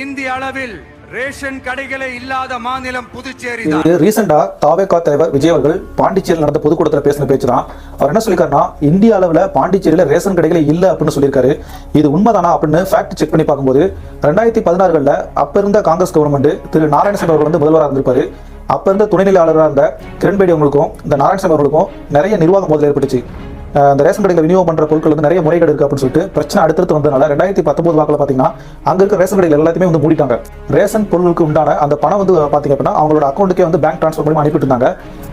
இந்திய அளவில் ரேஷன் கடைகளே இல்லாத மாநிலம் புதுச்சேரி. ரீசெண்டா தாவேகா தலைவர் விஜய் அவர்கள் பாண்டிச்சேரியில் நடந்த பொதுக்கூட்டத்தில் பேசின பேச்சு தான். அவர் என்ன சொல்லிருக்காருன்னா, இந்திய அளவில் பாண்டிச்சேரியில ரேஷன் கடைகளே இல்ல அப்படின்னு சொல்லியிருக்காரு. இது உண்மைதானா அப்படின்னு ஃபேக்ட் செக் பண்ணி பார்க்கும்போது 2016 அப்ப இருந்த காங்கிரஸ் கவர்மெண்ட் திரு நாராயணசாமி அவர்கள் வந்து முதல்வராக இருந்திருப்பாரு. அப்ப இருந்த துணைநிலை ஆளுநராக இருந்த கிரண்பேடி அவங்களுக்கும் இந்த நாராயணசாமி அவர்களுக்கும் நிறைய நிர்வாக மோதல் ஏற்பட்டுச்சு. அந்த ரேஷன் கடைகளை விநியோகம் பண்ற பொருட்கள் வந்து நிறைய முறைகேடு இருக்கு அப்படின்னு சொல்லிட்டு பிரச்சனை அடுத்தடுத்து வந்ததுனால 2019 வாக்குல பாத்தீங்கன்னா அங்க இருக்க ரேஷன் கடைகள் எல்லாத்தையுமே வந்து மூடிட்டாங்க. ரேஷன் பொருளுக்கு உண்டான அந்த பணம் வந்து பாத்தீங்க அப்படின்னா அவங்களோட அக்கௌண்ட்டுக்கே வந்து பேங்க் டிரான்ஸ்ஃபர் மூலமா அனுப்பிட்டு இருந்தாங்க.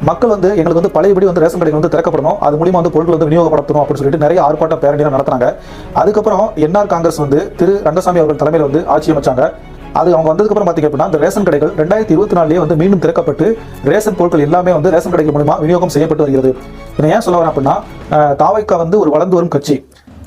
மக்கள் வந்து எங்களுக்கு வந்து பழையபடி வந்து ரேஷன் கடைகள் வந்து திறக்கப்படணும், அது மூலியமா வந்து பொருட்கள் வந்து விநியோகப்படுத்தணும் அப்படின்னு சொல்லிட்டு நிறைய ஆர்ப்பாட்டம் பேரணிகள் நடத்துறாங்க. அதுக்கப்புறம் என்ஆர் காங்கிரஸ் வந்து திரு ரங்கசாமி அவர்கள் தலைமையில் வந்து ஆட்சி அமைச்சாங்க. அது அவங்க வந்ததுக்கப்புறம் பார்த்தீங்க அப்படின்னா இந்த ரேஷன் கடைகள் 2024 வந்து மீண்டும் திறக்கப்பட்டு ரேஷன் பொருட்கள் எல்லாமே வந்து ரேஷன் கடைகள் மூலமா விநியோகம் செய்யப்பட்டு வருகிறது. இதை ஏன் சொல்ல வரேன் அப்படின்னா, தாவேகா வந்து ஒரு வளர்ந்து வரும் கட்சி.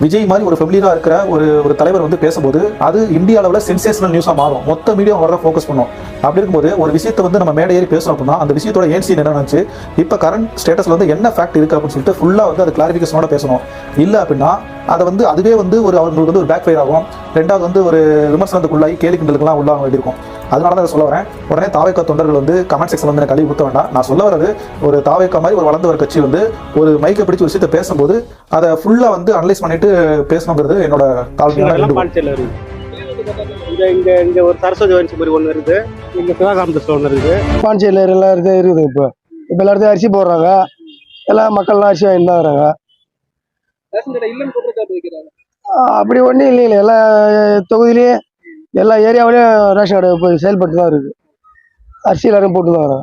விஜய் மாதிரி ஒரு ஃபெமிலியரா இருக்கிற ஒரு தலைவர் வந்து பேசும்போது அது இந்திய அளவில் சென்சேஷனல் நியூஸா மாறும். மொத்த மீடியா வர ஃபோக்கஸ் பண்ணும். அப்படி இருக்கும்போது ஒரு விஷயத்தை வந்து நம்ம மேடை ஏறி பேசணும் அப்படின்னா அந்த விஷயத்தோட ஏன்சி என்ன நினைச்சு இப்போ கரண்ட் ஸ்டேட்டஸ்ல வந்து என்ன ஃபேக்ட் இருக்கு அப்படின்னு சொல்லிட்டு ஃபுல்லா வந்து அது கிளாரிஃபிகேஷனோட பேசணும். இல்லை அப்படின்னா அதை வந்து அதுவே வந்து அவங்களுக்கு வந்து ஒரு பேக் ஃபயர் ஆகும். ரெண்டாவது வந்து ஒரு விமர்சனத்துக்குள்ளாகி கேலி கிண்டலுக்குலாம் உள்ளாக வேண்டியிருக்கும். அதனால தான் சொல்ல வரேன். உடனே தாவேகா தொண்டர்கள் வந்து கமெண்ட் செக்ஷன் வந்து கழுவி ஊற்ற வேண்டாம். நான் சொல்ல வரது, ஒரு தாவேகா மாதிரி ஒரு வளர்ந்து வர கட்சி வந்து ஒரு மைக்கை பிடிச்ச ஒரு விஷயத்தை பேசும்போது அதை ஃபுல்லா வந்து அனலைஸ் பண்ணிட்டு பேசணுங்கிறது என்னோட தாழ்மையான. இங்க ஒரு சரஸ்வதி வன்சிபுரி ஒன்று இருக்குது, இங்க சிவகாம்பஸ் ஒன்று இருக்குது, பாண்டிச்சேரியில் எல்லாம் இருக்குது. இப்போ எல்லாத்தையும் அரிசி போடுறாங்க, எல்லாம் மக்கள்லாம் அரிசி வாங்கிட்டு தான் வராங்க. அப்படி ஒன்றும் இல்லைங்களே, எல்லா தொகுதியிலையும் எல்லா ஏரியாவிலையும் ரேஷன் கடை போய் செயல்பட்டு தான் இருக்குது. அரிசி எல்லாரும் போட்டு தான் வராங்க.